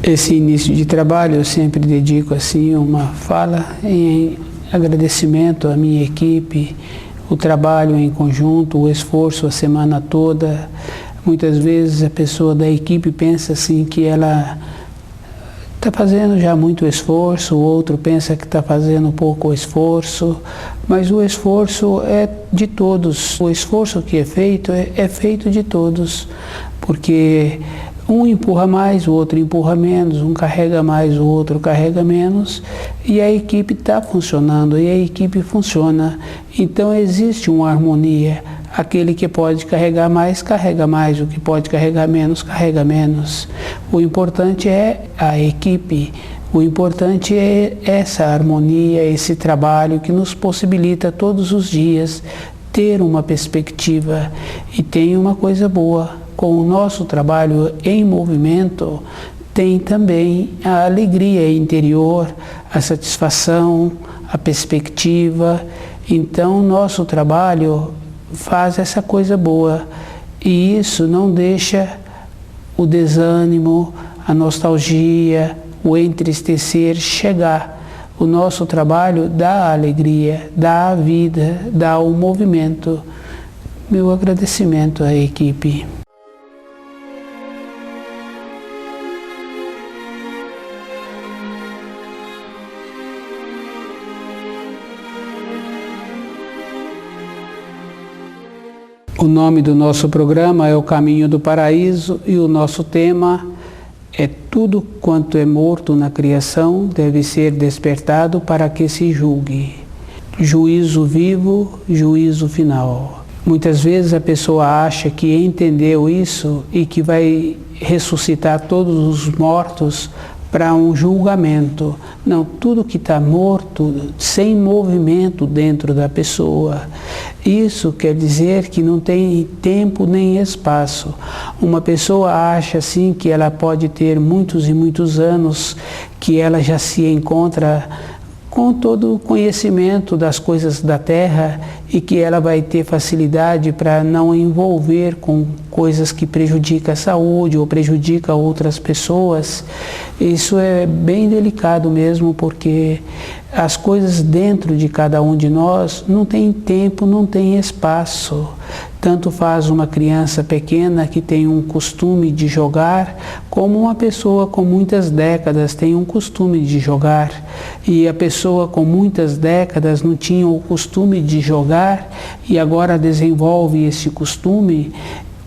Esse início de trabalho eu sempre dedico assim uma fala em agradecimento à minha equipe, o trabalho em conjunto, o esforço a semana toda. Muitas vezes a pessoa da equipe pensa assim que ela está fazendo já muito esforço, o outro pensa que está fazendo pouco esforço, mas o esforço é de todos. O esforço que é feito de todos, porque um empurra mais, o outro empurra menos, um carrega mais, o outro carrega menos, e a equipe está funcionando, e a equipe funciona. Então existe uma harmonia. Aquele que pode carregar mais, carrega mais, o que pode carregar menos, carrega menos. O importante é a equipe, o importante é essa harmonia, esse trabalho que nos possibilita todos os dias ter uma perspectiva. E tem uma coisa boa. Com o nosso trabalho em movimento, tem também a alegria interior, a satisfação, a perspectiva. Então, nosso trabalho faz essa coisa boa. E isso não deixa o desânimo, a nostalgia, o entristecer chegar. O nosso trabalho dá a alegria, dá a vida, dá o movimento. Meu agradecimento à equipe. O nome do nosso programa é O Caminho do Paraíso e o nosso tema é Tudo quanto é morto na criação deve ser despertado para que se julgue. Juízo vivo, juízo final. Muitas vezes a pessoa acha que entendeu isso e que vai ressuscitar todos os mortos para um julgamento. Não, tudo que está morto, sem movimento dentro da pessoa. Isso quer dizer que não tem tempo nem espaço. Uma pessoa acha assim que ela pode ter muitos e muitos anos, que ela já se encontra com todo o conhecimento das coisas da Terra e que ela vai ter facilidade para não envolver com coisas que prejudicam a saúde ou prejudicam outras pessoas. Isso é bem delicado mesmo, porque as coisas dentro de cada um de nós não tem tempo, não tem espaço. Tanto faz uma criança pequena que tem um costume de jogar, como uma pessoa com muitas décadas tem um costume de jogar. E a pessoa com muitas décadas não tinha o costume de jogar e agora desenvolve esse costume.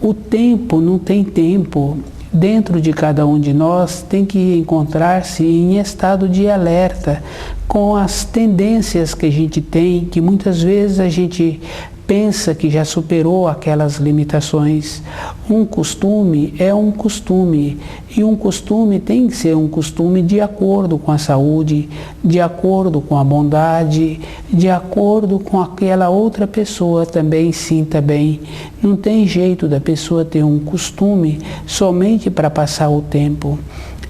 O tempo não tem tempo. Dentro de cada um de nós tem que encontrar-se em estado de alerta com as tendências que a gente tem, que muitas vezes a gente pensa que já superou aquelas limitações. Um costume é um costume, e um costume tem que ser um costume de acordo com a saúde, de acordo com a bondade, de acordo com aquela outra pessoa também sinta bem. Não tem jeito da pessoa ter um costume somente para passar o tempo.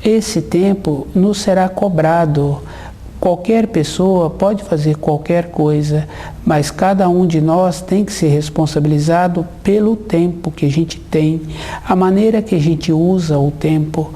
Esse tempo nos será cobrado. Qualquer pessoa pode fazer qualquer coisa, mas cada um de nós tem que ser responsabilizado pelo tempo que a gente tem, a maneira que a gente usa o tempo.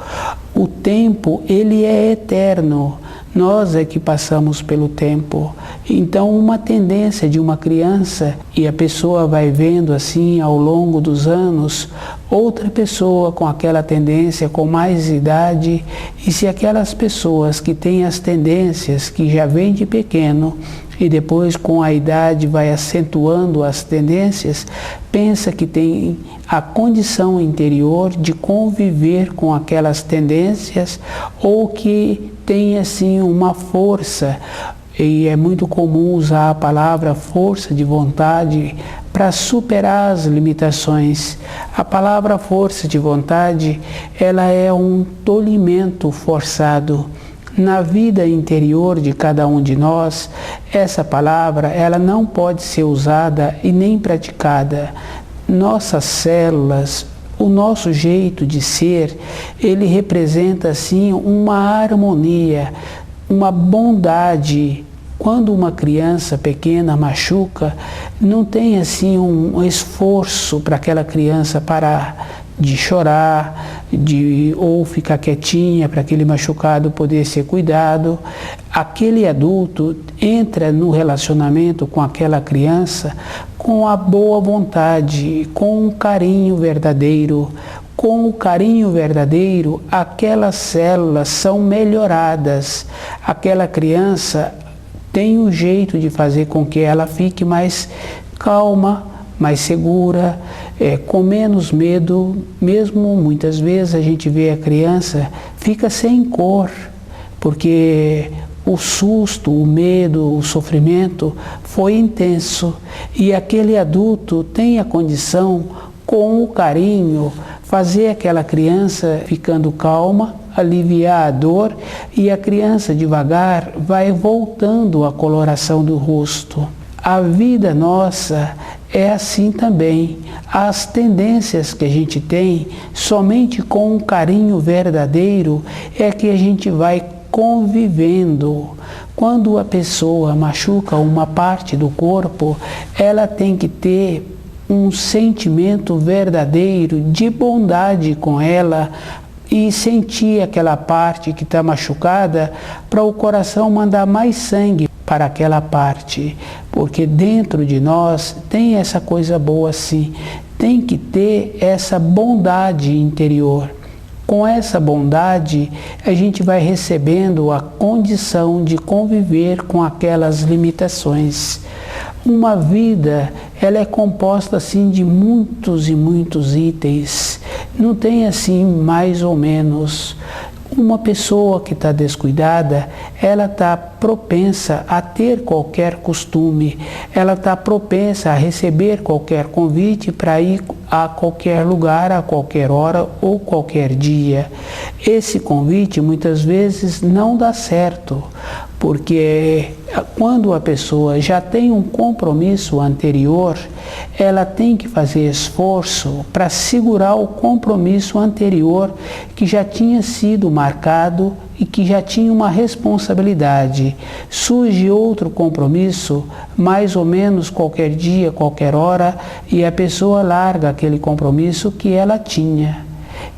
O tempo, ele é eterno. Nós é que passamos pelo tempo. Então, uma tendência de uma criança, e a pessoa vai vendo assim ao longo dos anos, outra pessoa com aquela tendência, com mais idade, e se aquelas pessoas que têm as tendências, que já vêm de pequeno, e depois com a idade vai acentuando as tendências, pensa que tem a condição interior de conviver com aquelas tendências, ou que tem assim uma força, e é muito comum usar a palavra força de vontade para superar as limitações. A palavra força de vontade, ela é um tolimento forçado. Na vida interior de cada um de nós, essa palavra ela não pode ser usada e nem praticada. nossas células, o nosso jeito de ser, ele representa assim uma harmonia, uma bondade. Quando uma criança pequena machuca, não tem assim um esforço para aquela criança parar de chorar, ou ficar quietinha para aquele machucado poder ser cuidado. Aquele adulto entra no relacionamento com aquela criança com a boa vontade, com um carinho verdadeiro. Com o carinho verdadeiro, aquelas células são melhoradas. Aquela criança tem um jeito de fazer com que ela fique mais calma, mais segura, com menos medo. Mesmo muitas vezes a gente vê a criança fica sem cor, porque o susto, o medo, o sofrimento foi intenso. E aquele adulto tem a condição, com o carinho, fazer aquela criança ficando calma, aliviar a dor, e a criança devagar vai voltando à coloração do rosto. A vida nossa é assim também. As tendências que a gente tem, somente com um carinho verdadeiro é que a gente vai convivendo. Quando a pessoa machuca uma parte do corpo, ela tem que ter um sentimento verdadeiro de bondade com ela e sentir aquela parte que está machucada para o coração mandar mais sangue para aquela parte, porque dentro de nós tem essa coisa boa assim, tem que ter essa bondade interior. Com essa bondade, a gente vai recebendo a condição de conviver com aquelas limitações. Uma vida, ela é composta assim de muitos e muitos itens. Não tem assim mais ou menos. Uma pessoa que está descuidada, ela está propensa a ter qualquer costume, ela está propensa a receber qualquer convite para ir a qualquer lugar, a qualquer hora ou qualquer dia. Esse convite muitas vezes não dá certo, porque quando a pessoa já tem um compromisso anterior, ela tem que fazer esforço para segurar o compromisso anterior que já tinha sido marcado e que já tinha uma responsabilidade. Surge outro compromisso, mais ou menos qualquer dia, qualquer hora, e a pessoa larga aquele compromisso que ela tinha.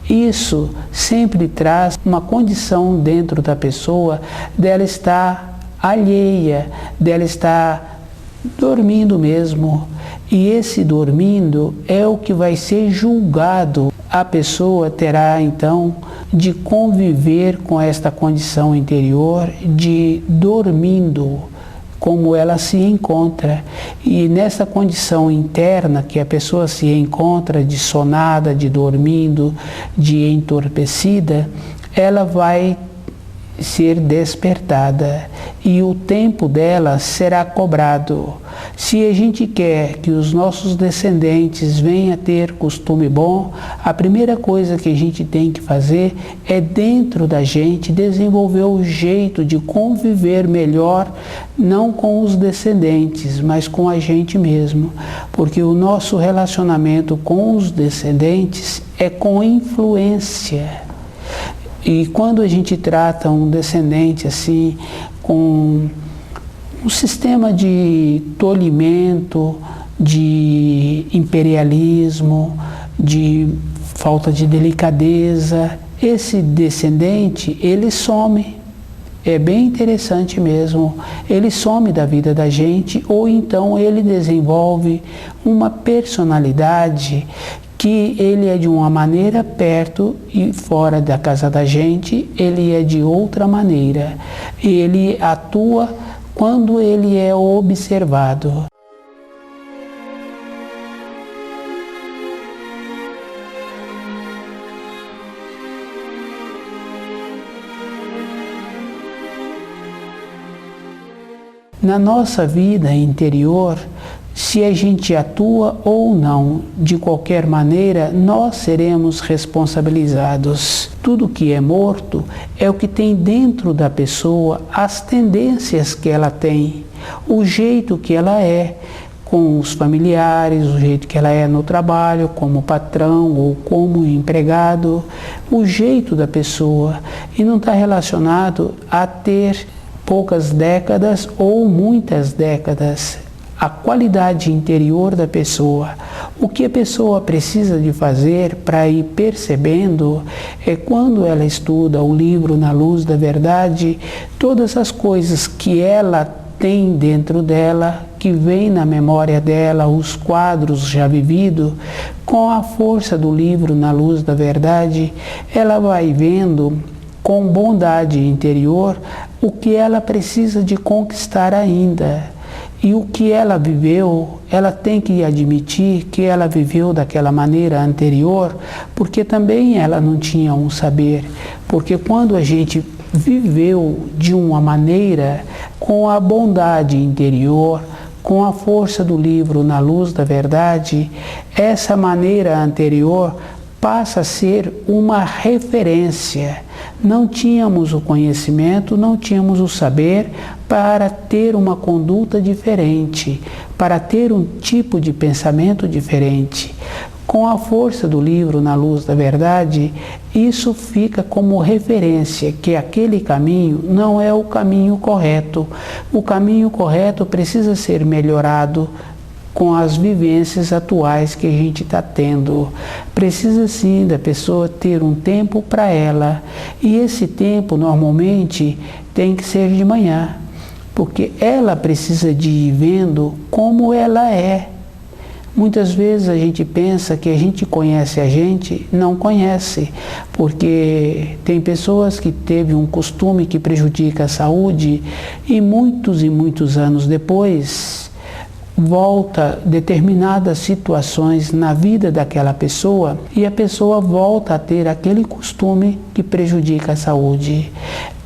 Isso sempre traz uma condição dentro da pessoa dela estar alheia, dela estar dormindo mesmo. E esse dormindo é o que vai ser julgado. A pessoa terá então de conviver com esta condição interior de dormindo, como ela se encontra. E nessa condição interna que a pessoa se encontra de sonada, de dormindo, de entorpecida, ela vai ser despertada e o tempo dela será cobrado. Se a gente quer que os nossos descendentes venham a ter costume bom, a primeira coisa que a gente tem que fazer é dentro da gente desenvolver o jeito de conviver melhor, não com os descendentes, mas com a gente mesmo, porque o nosso relacionamento com os descendentes é com influência. E quando a gente trata um descendente assim, com um sistema de tolimento, de imperialismo, de falta de delicadeza, esse descendente, ele some. É bem interessante mesmo. Ele some da vida da gente, ou então ele desenvolve uma personalidade que ele é de uma maneira perto e fora da casa da gente, ele é de outra maneira. Ele atua quando ele é observado. Na nossa vida interior, se a gente atua ou não, de qualquer maneira, nós seremos responsabilizados. Tudo que é morto é o que tem dentro da pessoa, as tendências que ela tem, o jeito que ela é. com os familiares, o jeito que ela é no trabalho, como patrão ou como empregado, o jeito da pessoa, e não está relacionado a ter poucas décadas ou muitas décadas. A qualidade interior da pessoa, o que a pessoa precisa de fazer para ir percebendo é quando ela estuda o livro Na Luz da Verdade, todas as coisas que ela tem dentro dela, que vem na memória dela, os quadros já vividos, com a força do livro Na Luz da Verdade, ela vai vendo com bondade interior o que ela precisa de conquistar ainda. E o que ela viveu, ela tem que admitir que ela viveu daquela maneira anterior, porque também ela não tinha um saber. Porque quando a gente viveu de uma maneira com a bondade interior, com a força do livro Na Luz da Verdade, essa maneira anterior passa a ser uma referência. Não tínhamos o conhecimento, não tínhamos o saber para ter uma conduta diferente, para ter um tipo de pensamento diferente. Com a força do livro Na Luz da Verdade, isso fica como referência, que aquele caminho não é o caminho correto. O caminho correto precisa ser melhorado com as vivências atuais que a gente está tendo. Precisa sim da pessoa ter um tempo para ela. E esse tempo normalmente tem que ser de manhã, porque ela precisa de ir vendo como ela é. Muitas vezes a gente pensa que a gente conhece a gente, não conhece, porque tem pessoas que teve um costume que prejudica a saúde e muitos anos depois volta determinadas situações na vida daquela pessoa e a pessoa volta a ter aquele costume que prejudica a saúde.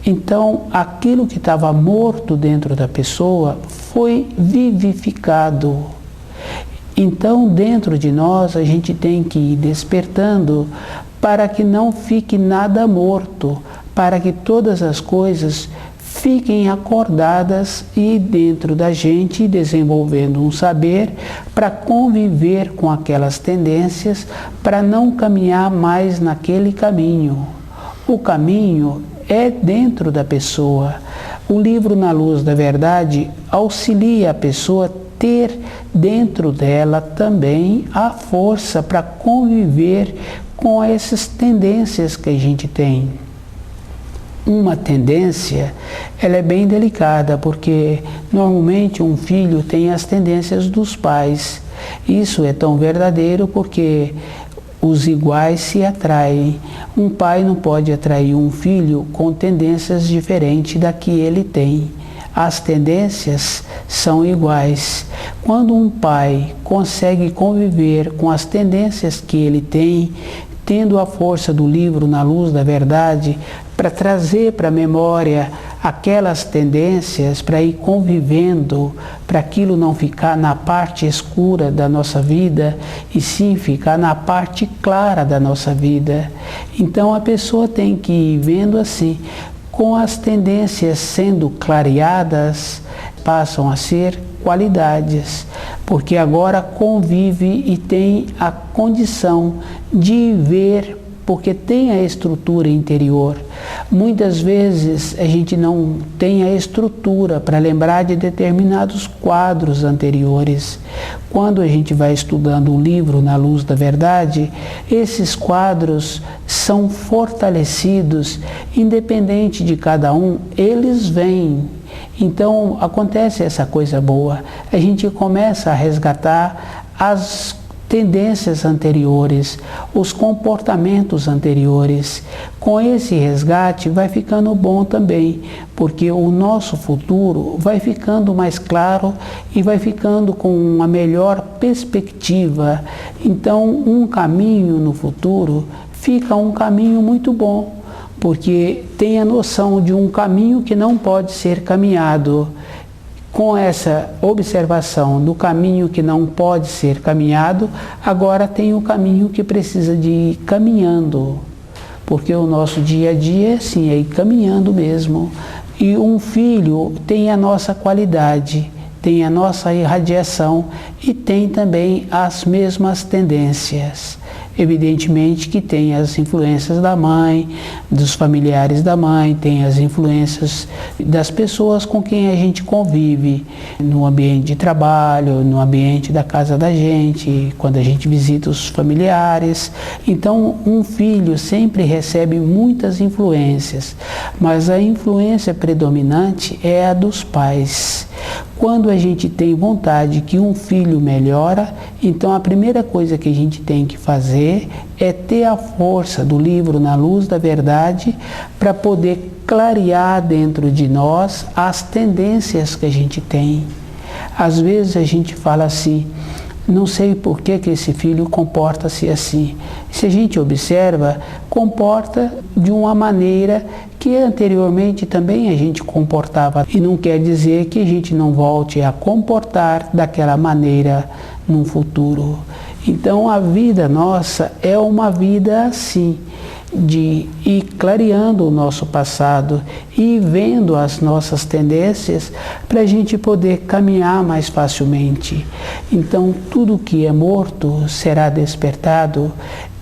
Então, aquilo que estava morto dentro da pessoa foi vivificado. Então, dentro de nós, a gente tem que ir despertando para que não fique nada morto, para que todas as coisas fiquem acordadas e dentro da gente desenvolvendo um saber para conviver com aquelas tendências, para não caminhar mais naquele caminho. O caminho é dentro da pessoa. O livro Na Luz da Verdade auxilia a pessoa a ter dentro dela também a força para conviver com essas tendências que a gente tem. Uma tendência, ela é bem delicada, porque normalmente um filho tem as tendências dos pais. Isso é tão verdadeiro porque os iguais se atraem. Um pai não pode atrair um filho com tendências diferentes da que ele tem. As tendências são iguais. Quando um pai consegue conviver com as tendências que ele tem, tendo a força do livro Na Luz da Verdade, para trazer para a memória aquelas tendências, para ir convivendo, para aquilo não ficar na parte escura da nossa vida, e sim ficar na parte clara da nossa vida. Então a pessoa tem que ir vendo assim, com as tendências sendo clareadas, passam a ser qualidades, porque agora convive e tem a condição de ver, porque tem a estrutura interior. Muitas vezes a gente não tem a estrutura para lembrar de determinados quadros anteriores. Quando a gente vai estudando o livro Na Luz da Verdade, esses quadros são fortalecidos, independente de cada um, eles vêm. Então acontece essa coisa boa, a gente começa a resgatar as tendências anteriores, os comportamentos anteriores. Com esse resgate vai ficando bom também, porque o nosso futuro vai ficando mais claro e vai ficando com uma melhor perspectiva. Então um caminho no futuro fica um caminho muito bom, porque tem a noção de um caminho que não pode ser caminhado. Com essa observação do caminho que não pode ser caminhado, agora tem o caminho que precisa de ir caminhando, porque o nosso dia a dia é assim, é ir caminhando mesmo. E um filho tem a nossa qualidade, tem a nossa irradiação e tem também as mesmas tendências. Evidentemente que tem as influências da mãe, dos familiares da mãe, tem as influências das pessoas com quem a gente convive no ambiente de trabalho, no ambiente da casa da gente, quando a gente visita os familiares. Então, um filho sempre recebe muitas influências, mas a influência predominante é a dos pais. Quando a gente tem vontade que um filho melhora, então a primeira coisa que a gente tem que fazer é ter a força do livro Na Luz da Verdade para poder clarear dentro de nós as tendências que a gente tem. Às vezes a gente fala assim, não sei por que esse filho comporta-se assim. Se a gente observa, comporta de uma maneira que anteriormente também a gente comportava. E não quer dizer que a gente não volte a comportar daquela maneira no futuro. Então a vida nossa é uma vida assim, de ir clareando o nosso passado e vendo as nossas tendências para a gente poder caminhar mais facilmente. Então tudo que é morto será despertado.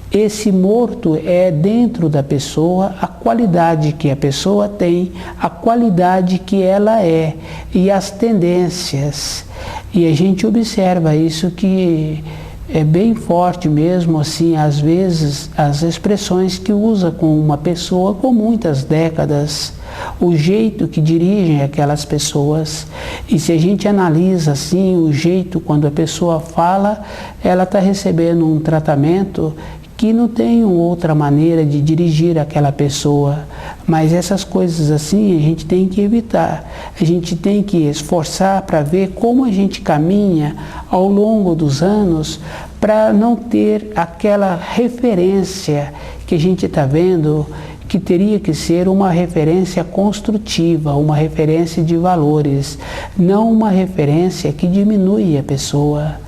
Esse morto é dentro da pessoa a qualidade que a pessoa tem, a qualidade que ela é e as tendências. E a gente observa isso que é bem forte mesmo, assim, às vezes, as expressões que usa com uma pessoa com muitas décadas, o jeito que dirigem aquelas pessoas. E se a gente analisa, assim, o jeito quando a pessoa fala, ela está recebendo um tratamento que não tem outra maneira de dirigir aquela pessoa. Mas essas coisas assim a gente tem que evitar. A gente tem que esforçar para ver como a gente caminha ao longo dos anos para não ter aquela referência que a gente está vendo que teria que ser uma referência construtiva, uma referência de valores, não uma referência que diminui a pessoa.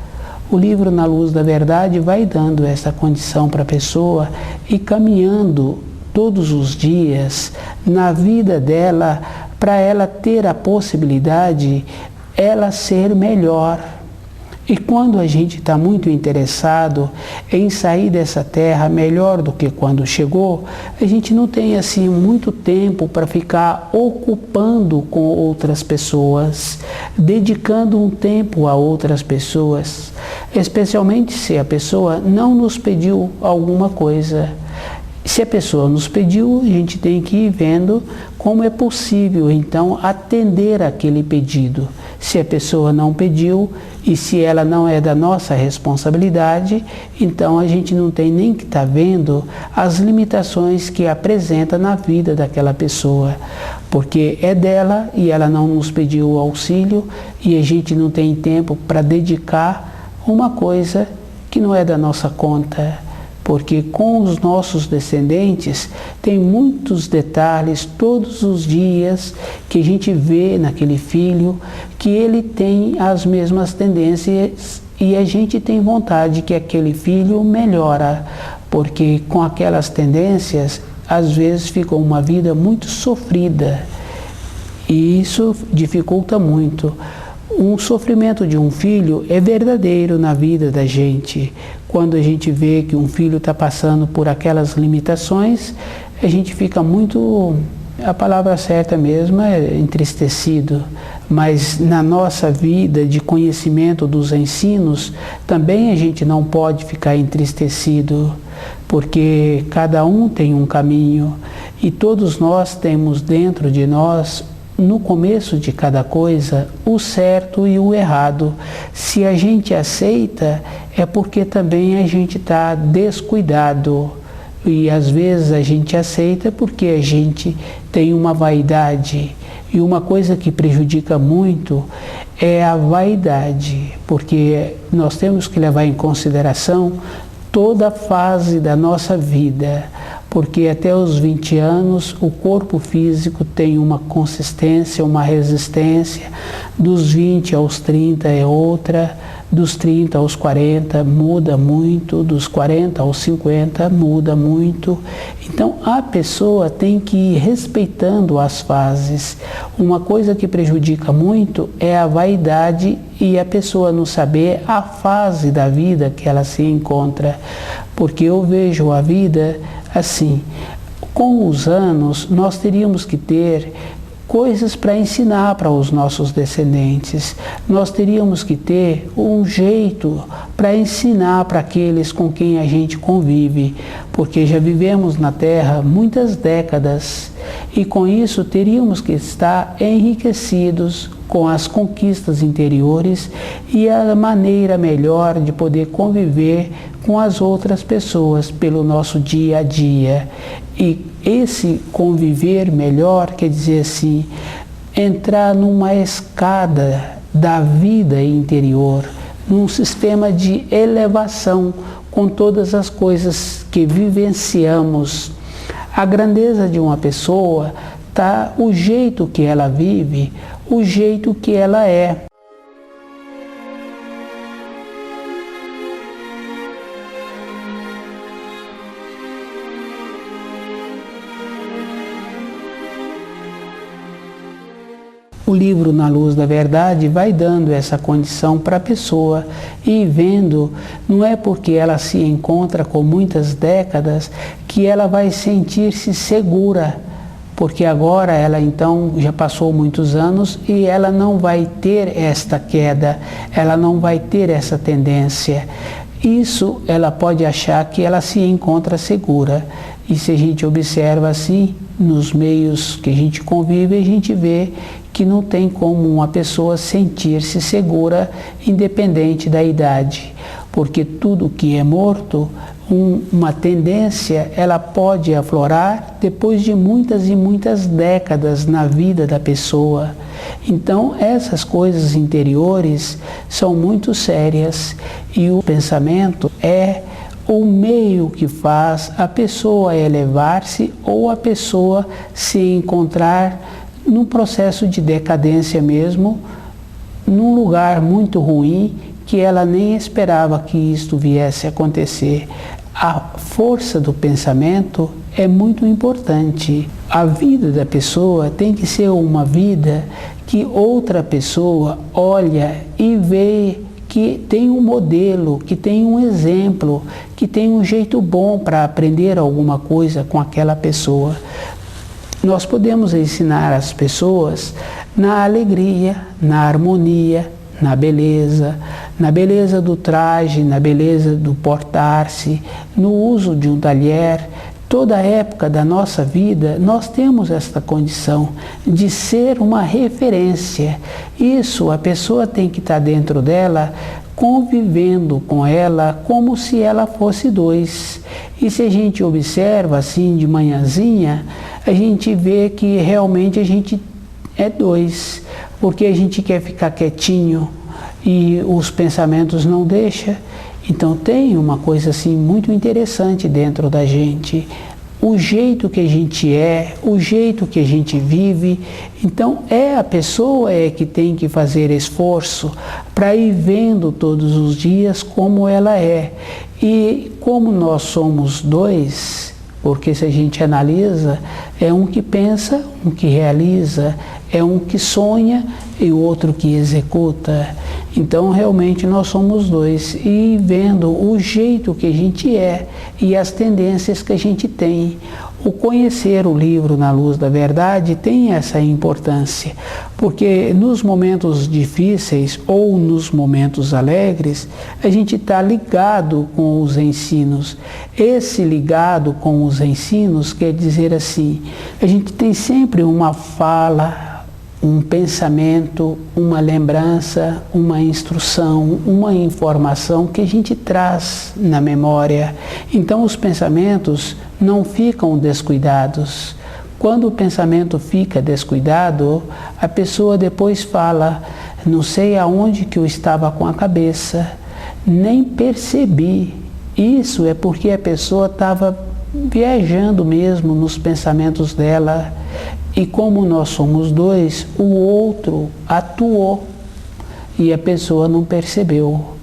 O livro Na Luz da Verdade vai dando essa condição para a pessoa e caminhando todos os dias na vida dela para ela ter a possibilidade ela ser melhor. E quando a gente está muito interessado em sair dessa terra melhor do que quando chegou, a gente não tem assim muito tempo para ficar ocupando com outras pessoas, dedicando um tempo a outras pessoas, especialmente se a pessoa não nos pediu alguma coisa. Se a pessoa nos pediu, a gente tem que ir vendo como é possível, então, atender aquele pedido. Se a pessoa não pediu e se ela não é da nossa responsabilidade, então a gente não tem nem que estar vendo as limitações que apresenta na vida daquela pessoa, porque é dela e ela não nos pediu o auxílio e a gente não tem tempo para dedicar uma coisa que não é da nossa conta. Porque com os nossos descendentes tem muitos detalhes todos os dias que a gente vê naquele filho que ele tem as mesmas tendências e a gente tem vontade que aquele filho melhora, porque com aquelas tendências às vezes ficou uma vida muito sofrida e isso dificulta muito. Um sofrimento de um filho é verdadeiro na vida da gente. Quando a gente vê que um filho está passando por aquelas limitações, a gente fica muito, a palavra certa mesmo é entristecido. Mas na nossa vida de conhecimento dos ensinos, também a gente não pode ficar entristecido, porque cada um tem um caminho e todos nós temos dentro de nós no começo de cada coisa, o certo e o errado. Se a gente aceita, é porque também a gente está descuidado. E às vezes a gente aceita porque a gente tem uma vaidade. E uma coisa que prejudica muito é a vaidade, porque nós temos que levar em consideração toda a fase da nossa vida, porque até os 20 anos o corpo físico tem uma consistência, uma resistência, dos 20 aos 30 é outra, dos 30 aos 40 muda muito, dos 40 aos 50 muda muito. Então a pessoa tem que ir respeitando as fases. Uma coisa que prejudica muito é a vaidade e a pessoa não saber a fase da vida que ela se encontra. Porque eu vejo a vida assim, com os anos nós teríamos que ter coisas para ensinar para os nossos descendentes. Nós teríamos que ter um jeito para ensinar para aqueles com quem a gente convive, porque já vivemos na Terra muitas décadas e com isso teríamos que estar enriquecidos com as conquistas interiores e a maneira melhor de poder conviver com as outras pessoas pelo nosso dia a dia. E esse conviver melhor quer dizer assim, entrar numa escada da vida interior, num sistema de elevação com todas as coisas que vivenciamos. A grandeza de uma pessoa está o jeito que ela vive, o jeito que ela é. O livro Na Luz da Verdade vai dando essa condição para a pessoa e vendo, não é porque ela se encontra com muitas décadas que ela vai sentir-se segura, porque agora ela então já passou muitos anos e ela não vai ter esta queda, ela não vai ter essa tendência. Isso ela pode achar que ela se encontra segura. E se a gente observa assim, nos meios que a gente convive, a gente vê que não tem como uma pessoa sentir-se segura independente da idade. Porque tudo que é morto, uma tendência, ela pode aflorar depois de muitas e muitas décadas na vida da pessoa. Então, essas coisas interiores são muito sérias e o pensamento é o meio que faz a pessoa elevar-se ou a pessoa se encontrar num processo de decadência mesmo, num lugar muito ruim que ela nem esperava que isto viesse a acontecer. A força do pensamento é muito importante. A vida da pessoa tem que ser uma vida que outra pessoa olha e vê que tem um modelo, que tem um exemplo, que tem um jeito bom para aprender alguma coisa com aquela pessoa. Nós podemos ensinar as pessoas na alegria, na harmonia, na beleza do traje, na beleza do portar-se, no uso de um talher. Toda época da nossa vida, nós temos esta condição de ser uma referência. Isso, a pessoa tem que estar dentro dela, convivendo com ela como se ela fosse dois. E se a gente observa assim de manhãzinha, a gente vê que realmente a gente é dois, porque a gente quer ficar quietinho e os pensamentos não deixam. Então tem uma coisa assim muito interessante dentro da gente, o jeito que a gente é, o jeito que a gente vive. Então a pessoa que tem que fazer esforço para ir vendo todos os dias como ela é. E como nós somos dois, porque se a gente analisa, é um que pensa, um que realiza, é um que sonha e o outro que executa. Então realmente nós somos dois, e vendo o jeito que a gente é e as tendências que a gente tem. O conhecer o livro Na Luz da Verdade tem essa importância, porque nos momentos difíceis ou nos momentos alegres, a gente está ligado com os ensinos. Esse ligado com os ensinos quer dizer assim, a gente tem sempre uma fala, um pensamento, uma lembrança, uma instrução, uma informação que a gente traz na memória. Então os pensamentos não ficam descuidados. Quando o pensamento fica descuidado, a pessoa depois fala, não sei aonde que eu estava com a cabeça, nem percebi. Isso é porque a pessoa estava viajando mesmo nos pensamentos dela. E como nós somos dois, o outro atuou e a pessoa não percebeu.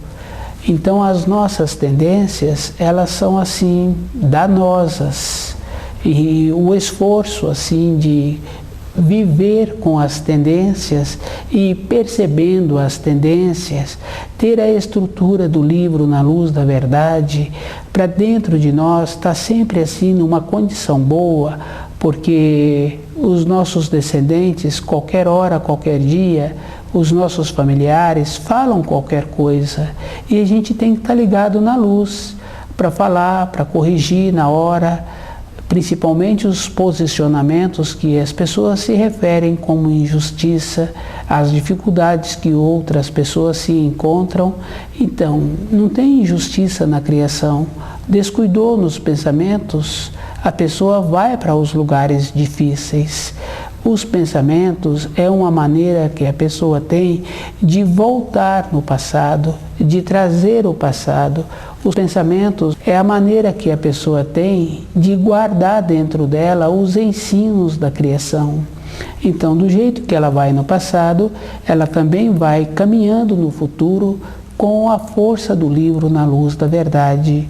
Então as nossas tendências, elas são assim danosas, e o esforço assim de viver com as tendências e percebendo as tendências, ter a estrutura do livro Na Luz da Verdade para dentro de nós, está sempre assim numa condição boa, porque os nossos descendentes, qualquer hora, qualquer dia, os nossos familiares falam qualquer coisa e a gente tem que estar ligado na luz para falar, para corrigir na hora, principalmente os posicionamentos que as pessoas se referem como injustiça, as dificuldades que outras pessoas se encontram. Então, não tem injustiça na criação. Descuidou nos pensamentos, a pessoa vai para os lugares difíceis. Os pensamentos é uma maneira que a pessoa tem de voltar no passado, de trazer o passado. Os pensamentos é a maneira que a pessoa tem de guardar dentro dela os ensinos da criação. Então, do jeito que ela vai no passado, ela também vai caminhando no futuro com a força do livro Na Luz da Verdade.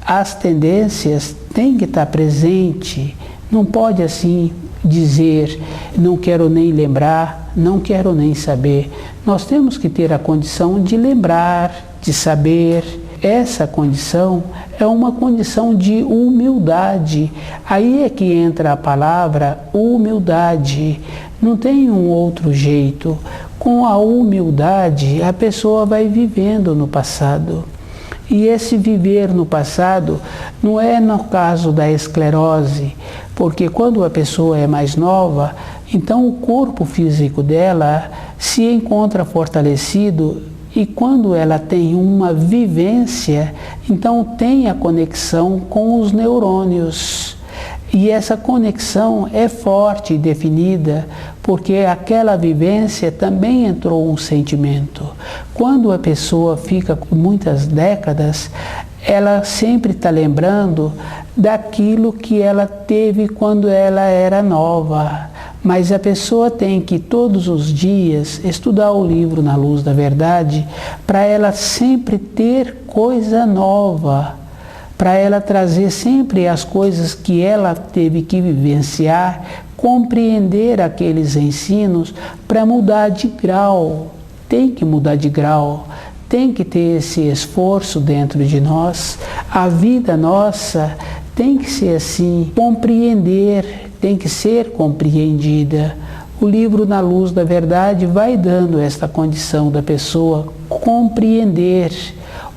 As tendências têm que estar presentes, não pode assim dizer, não quero nem lembrar, não quero nem saber. Nós temos que ter a condição de lembrar, de saber. Essa condição é uma condição de humildade. Aí é que entra a palavra humildade. Não tem um outro jeito. Com a humildade, a pessoa vai vivendo no passado. E esse viver no passado não é no caso da esclerose, porque quando a pessoa é mais nova, então o corpo físico dela se encontra fortalecido e quando ela tem uma vivência, então tem a conexão com os neurônios. E essa conexão é forte e definida, porque aquela vivência também entrou um sentimento. Quando a pessoa fica com muitas décadas, ela sempre está lembrando daquilo que ela teve quando ela era nova. Mas a pessoa tem que todos os dias estudar o livro Na Luz da Verdade para ela sempre ter coisa nova, para ela trazer sempre as coisas que ela teve que vivenciar, compreender aqueles ensinos para mudar de grau. Tem que mudar de grau, tem que ter esse esforço dentro de nós. A vida nossa tem que ser assim, compreender, tem que ser compreendida. O livro Na Luz da Verdade vai dando esta condição da pessoa compreender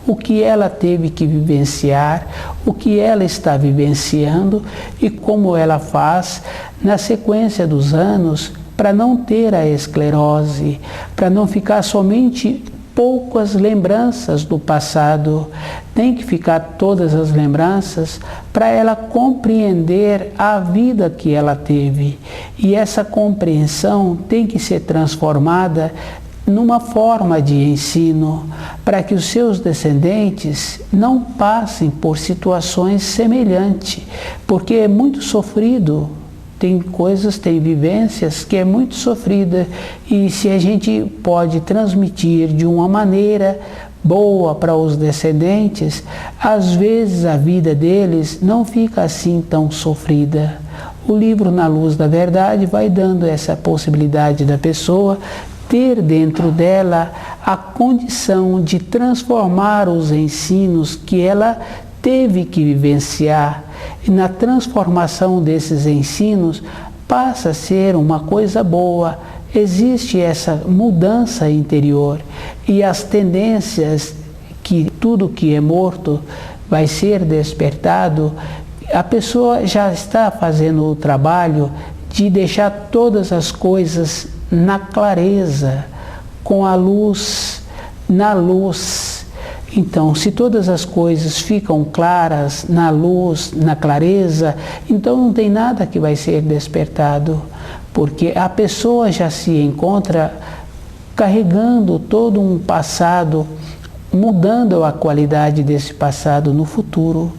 o que ela teve que vivenciar, o que ela está vivenciando e como ela faz na sequência dos anos para não ter a esclerose, para não ficar somente poucas lembranças do passado. Tem que ficar todas as lembranças para ela compreender a vida que ela teve. E essa compreensão tem que ser transformada numa forma de ensino, para que os seus descendentes não passem por situações semelhantes, porque é muito sofrido. Tem coisas, tem vivências que é muito sofrida, e se a gente pode transmitir de uma maneira boa para os descendentes, às vezes a vida deles não fica assim tão sofrida. O livro Na Luz da Verdade vai dando essa possibilidade da pessoa ter dentro dela a condição de transformar os ensinos que ela teve que vivenciar. E na transformação desses ensinos passa a ser uma coisa boa. Existe essa mudança interior e as tendências que tudo que é morto vai ser despertado. A pessoa já está fazendo o trabalho de deixar todas as coisas na clareza, com a luz, na luz. Então, se todas as coisas ficam claras, na luz, na clareza, então não tem nada que vai ser despertado, porque a pessoa já se encontra carregando todo um passado, mudando a qualidade desse passado no futuro.